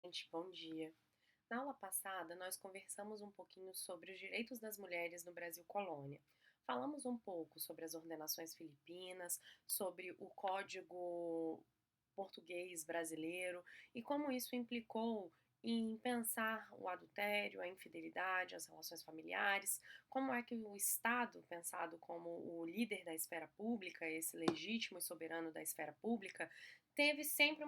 Gente, bom dia. Na aula passada, nós conversamos um pouquinho sobre os direitos das mulheres no Brasil colônia. Falamos um pouco sobre as ordenações filipinas, sobre o Código Português brasileiro e como isso implicou em pensar o adultério, a infidelidade, as relações familiares, como é que o Estado, pensado como o líder da esfera pública, esse legítimo e soberano da esfera pública, teve sempre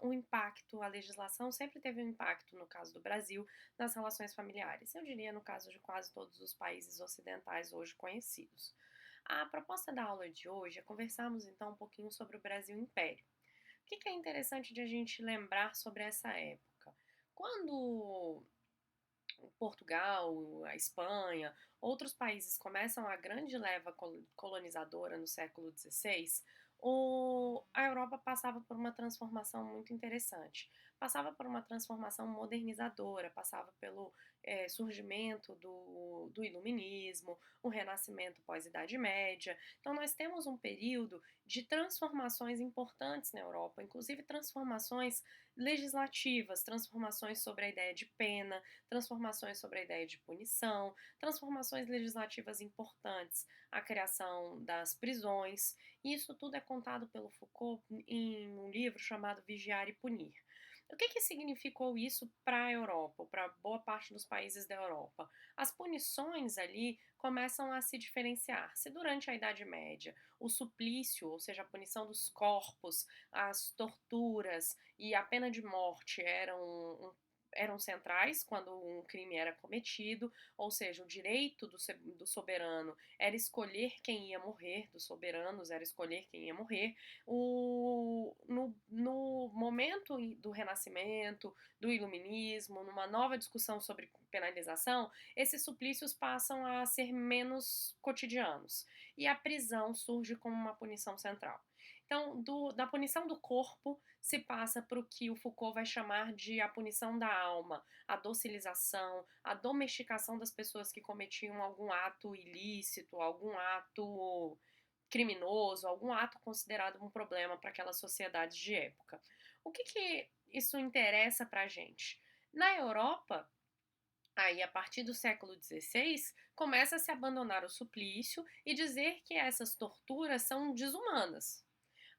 um impacto, a legislação sempre teve um impacto, no caso do Brasil, nas relações familiares. Eu diria no caso de quase todos os países ocidentais hoje conhecidos. A proposta da aula de hoje é conversarmos então um pouquinho sobre o Brasil Império. O que é interessante de a gente lembrar sobre essa época? Quando Portugal, a Espanha, outros países começam a grande leva colonizadora no século XVI, a Europa passava por uma transformação muito interessante. Passava por uma transformação modernizadora, passava pelo surgimento do iluminismo, o renascimento pós-Idade Média. Então, nós temos um período de transformações importantes na Europa, inclusive transformações legislativas, transformações sobre a ideia de pena, transformações sobre a ideia de punição, transformações legislativas importantes, a criação das prisões. E isso tudo é contado pelo Foucault em um livro chamado Vigiar e Punir. O que significou isso para a Europa, para boa parte dos países da Europa? As punições ali começam a se diferenciar. Se durante a Idade Média o suplício, ou seja, a punição dos corpos, as torturas e a pena de morte eram centrais quando um crime era cometido, ou seja, o direito do soberano era escolher quem ia morrer, dos soberanos era escolher quem ia morrer. No momento do Renascimento, do Iluminismo, numa nova discussão sobre penalização, esses suplícios passam a ser menos cotidianos e a prisão surge como uma punição central. Então, da punição do corpo se passa para o que o Foucault vai chamar de a punição da alma, a docilização, a domesticação das pessoas que cometiam algum ato ilícito, algum ato criminoso, algum ato considerado um problema para aquelas sociedades de época. O que isso interessa para a gente? Na Europa, aí, a partir do século XVI, começa a se abandonar o suplício e dizer que essas torturas são desumanas.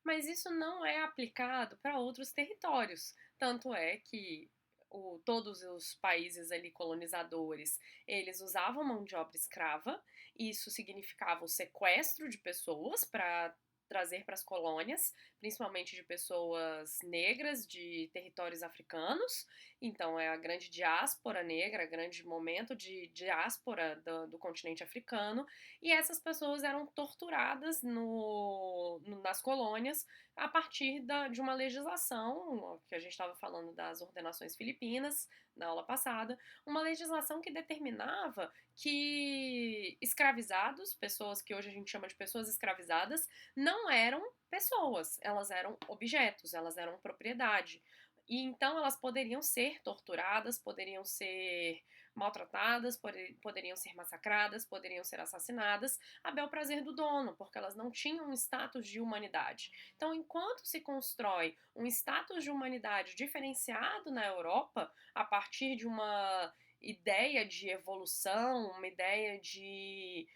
Mas isso não é aplicado para outros territórios. Tanto é que todos os países ali colonizadores, eles usavam mão de obra escrava, isso significava o sequestro de pessoas para trazer para as colônias, principalmente de pessoas negras de territórios africanos. Então é a grande diáspora negra, grande momento de diáspora do continente africano, e essas pessoas eram torturadas nas colônias a partir de uma legislação, que a gente estava falando das ordenações filipinas na aula passada, uma legislação que determinava que escravizados, pessoas que hoje a gente chama de pessoas escravizadas, não eram pessoas, elas eram objetos, elas eram propriedade. E então elas poderiam ser torturadas, poderiam ser maltratadas, poderiam ser massacradas, poderiam ser assassinadas, a bel prazer do dono, porque elas não tinham um status de humanidade. Então, enquanto se constrói um status de humanidade diferenciado na Europa, a partir de uma ideia de evolução, uma ideia de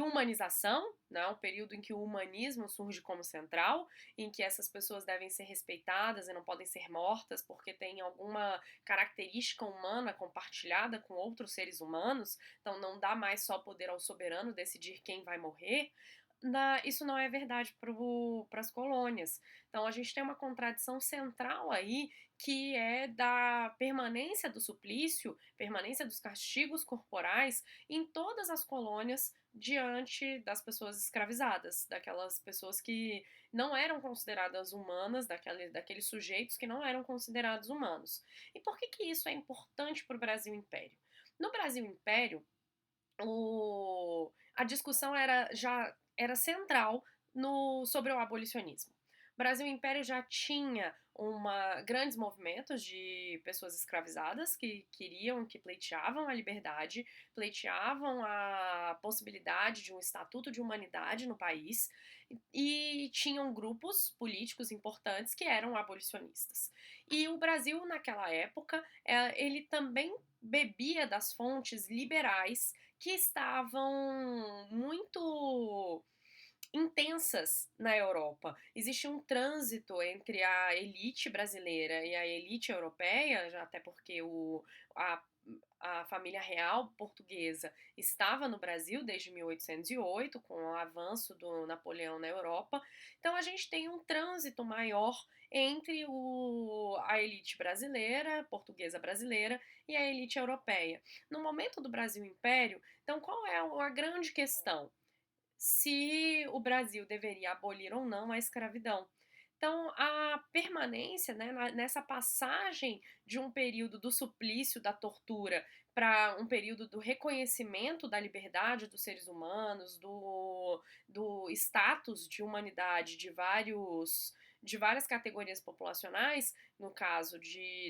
humanização, né? Um período em que o humanismo surge como central, em que essas pessoas devem ser respeitadas e não podem ser mortas porque têm alguma característica humana compartilhada com outros seres humanos, então não dá mais só poder ao soberano decidir quem vai morrer. Isso não é verdade para as colônias. Então a gente tem uma contradição central aí que é da permanência do suplício, permanência dos castigos corporais em todas as colônias diante das pessoas escravizadas, daquelas pessoas que não eram consideradas humanas, daqueles sujeitos que não eram considerados humanos. E por que isso é importante para o Brasil Império? No Brasil Império, a discussão já era central sobre o abolicionismo. O Brasil Império já tinha grandes movimentos de pessoas escravizadas que pleiteavam a liberdade, pleiteavam a possibilidade de um estatuto de humanidade no país e tinham grupos políticos importantes que eram abolicionistas. E o Brasil, naquela época, ele também bebia das fontes liberais que estavam muito intensas na Europa. Existia um trânsito entre a elite brasileira e a elite europeia, já até porque a, a família real portuguesa estava no Brasil desde 1808, com o avanço do Napoleão na Europa. Então a gente tem um trânsito maior entre a elite brasileira, portuguesa brasileira, e a elite europeia. No momento do Brasil Império, então qual é a grande questão? Se o Brasil deveria abolir ou não a escravidão. Então, a permanência, né, nessa passagem de um período do suplício, da tortura, para um período do reconhecimento da liberdade dos seres humanos, do status de humanidade de várias categorias populacionais, no caso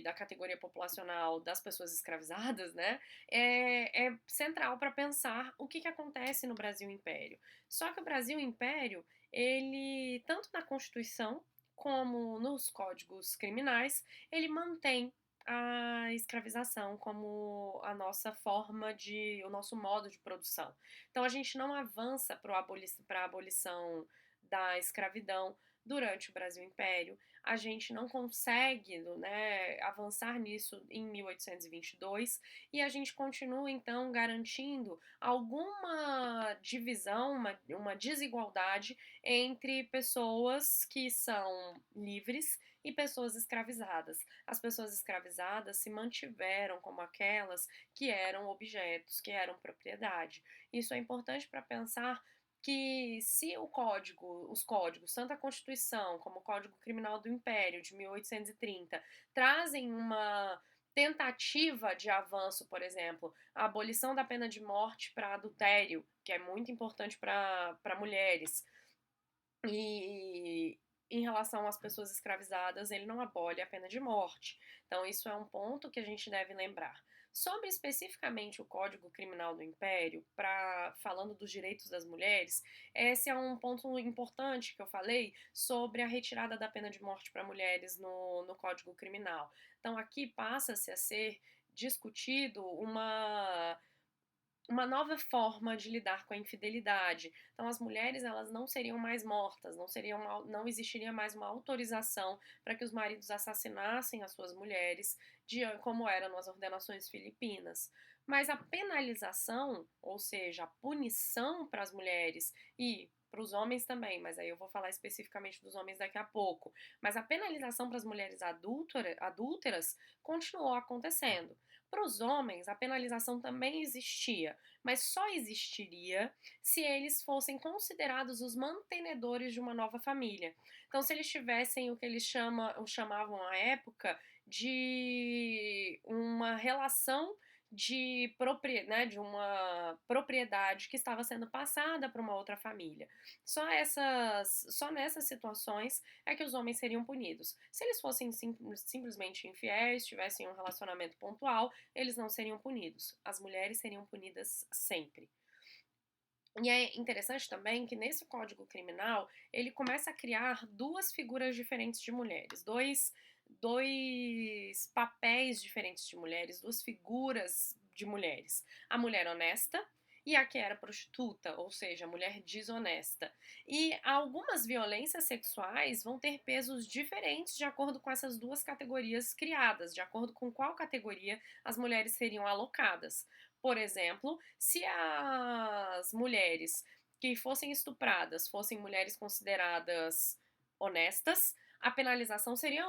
da categoria populacional das pessoas escravizadas, né, é central para pensar o que acontece no Brasil Império. Só que o Brasil Império, ele, tanto na Constituição como nos códigos criminais, ele mantém a escravização como o nosso modo de produção. Então a gente não avança para a abolição da escravidão durante o Brasil Império, a gente não consegue, né, avançar nisso em 1822 e a gente continua então garantindo alguma divisão, uma desigualdade entre pessoas que são livres e pessoas escravizadas. As pessoas escravizadas se mantiveram como aquelas que eram objetos, que eram propriedade. Isso é importante para pensar que se os códigos, tanto a Constituição como o Código Criminal do Império de 1830, trazem uma tentativa de avanço, por exemplo, a abolição da pena de morte para adultério, que é muito importante para mulheres, e em relação às pessoas escravizadas, ele não abole a pena de morte. Então, isso é um ponto que a gente deve lembrar. Sobre especificamente o Código Criminal do Império, falando dos direitos das mulheres, esse é um ponto importante que eu falei sobre a retirada da pena de morte para mulheres no Código Criminal. Então, aqui passa-se a ser discutido uma nova forma de lidar com a infidelidade. Então, as mulheres elas não seriam mais mortas, não existiria mais uma autorização para que os maridos assassinassem as suas mulheres, como era nas ordenações filipinas. Mas a penalização, ou seja, a punição para as mulheres e para os homens também, mas aí eu vou falar especificamente dos homens daqui a pouco. Mas a penalização para as mulheres adúlteras continuou acontecendo. Para os homens, a penalização também existia, mas só existiria se eles fossem considerados os mantenedores de uma nova família. Então, se eles tivessem o que eles chamavam à época de uma relação de uma propriedade que estava sendo passada para uma outra família. Só nessas situações é que os homens seriam punidos. Se eles fossem simplesmente infiéis, tivessem um relacionamento pontual, eles não seriam punidos. As mulheres seriam punidas sempre. E é interessante também que nesse Código Criminal ele começa a criar duas figuras diferentes de mulheres, dois papéis diferentes de mulheres, duas figuras de mulheres. A mulher honesta e a que era prostituta, ou seja, a mulher desonesta. E algumas violências sexuais vão ter pesos diferentes de acordo com essas duas categorias criadas, de acordo com qual categoria as mulheres seriam alocadas. Por exemplo, se as mulheres que fossem estupradas fossem mulheres consideradas honestas, a penalização seria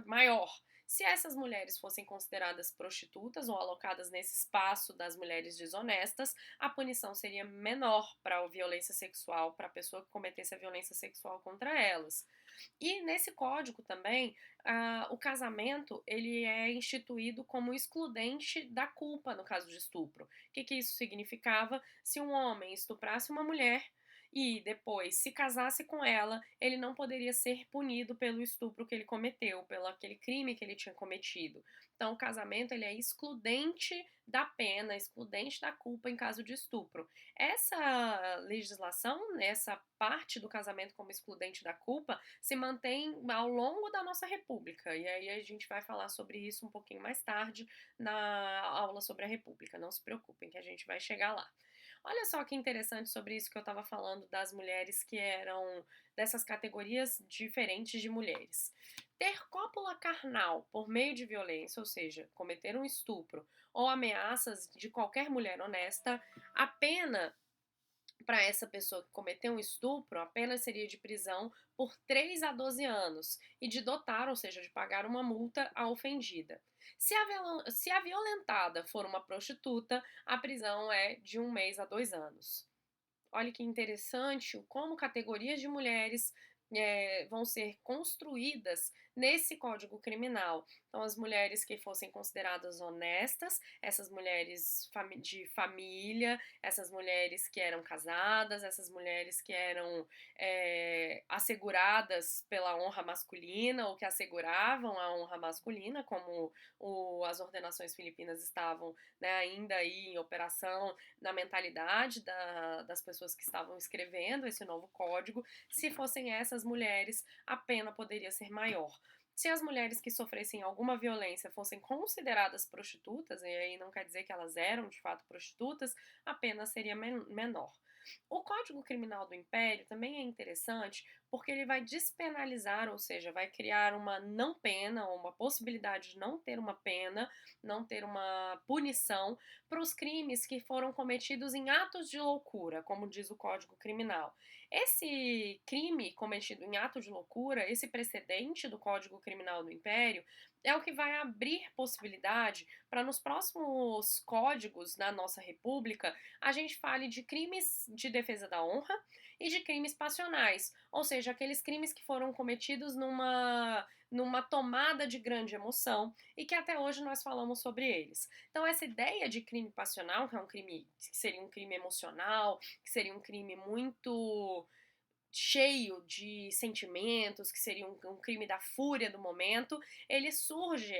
maior. Se essas mulheres fossem consideradas prostitutas ou alocadas nesse espaço das mulheres desonestas, a punição seria menor para a violência sexual, para a pessoa que cometesse a violência sexual contra elas. E nesse código também, o casamento ele é instituído como excludente da culpa no caso de estupro. O que isso significava? Se um homem estuprasse uma mulher e depois se casasse com ela, ele não poderia ser punido pelo estupro que ele cometeu, pelo aquele crime que ele tinha cometido. Então, o casamento ele é excludente da pena, excludente da culpa em caso de estupro. Essa legislação, essa parte do casamento como excludente da culpa, se mantém ao longo da nossa República. E aí a gente vai falar sobre isso um pouquinho mais tarde na aula sobre a República. Não se preocupem que a gente vai chegar lá. Olha só que interessante sobre isso que eu estava falando das mulheres que eram dessas categorias diferentes de mulheres. Ter cópula carnal por meio de violência, ou seja, cometer um estupro ou ameaças de qualquer mulher honesta, a pena para essa pessoa que cometeu um estupro, a pena seria de prisão por 3 a 12 anos e de dotar, ou seja, de pagar uma multa à ofendida. Se a violentada for uma prostituta, a prisão é de 1 mês a 2 anos. Olha que interessante como categorias de mulheres vão ser construídas nesse Código Criminal. Então, as mulheres que fossem consideradas honestas, essas mulheres de família, essas mulheres que eram casadas, essas mulheres que eram asseguradas pela honra masculina ou que asseguravam a honra masculina, como as ordenações filipinas estavam, né, ainda aí em operação na mentalidade das pessoas que estavam escrevendo esse novo código. Se fossem essas mulheres, a pena poderia ser maior. Se as mulheres que sofressem alguma violência fossem consideradas prostitutas, e aí não quer dizer que elas eram de fato prostitutas, a pena seria menor. O Código Criminal do Império também é interessante porque ele vai despenalizar, ou seja, vai criar uma não pena, ou uma possibilidade de não ter uma pena, não ter uma punição para os crimes que foram cometidos em atos de loucura, como diz o Código Criminal. Esse crime cometido em ato de loucura, esse precedente do Código Criminal do Império, é o que vai abrir possibilidade para nos próximos códigos da nossa República a gente fale de crimes de defesa da honra e de crimes passionais, ou seja, aqueles crimes que foram cometidos numa tomada de grande emoção e que até hoje nós falamos sobre eles. Então, essa ideia de crime passional, que é um crime que seria um crime emocional, que seria um crime muito cheio de sentimentos, que seria um crime da fúria do momento,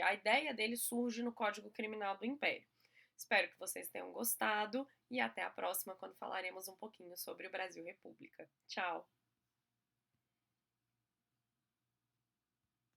a ideia dele surge no Código Criminal do Império. Espero que vocês tenham gostado e até a próxima, quando falaremos um pouquinho sobre o Brasil República. Tchau!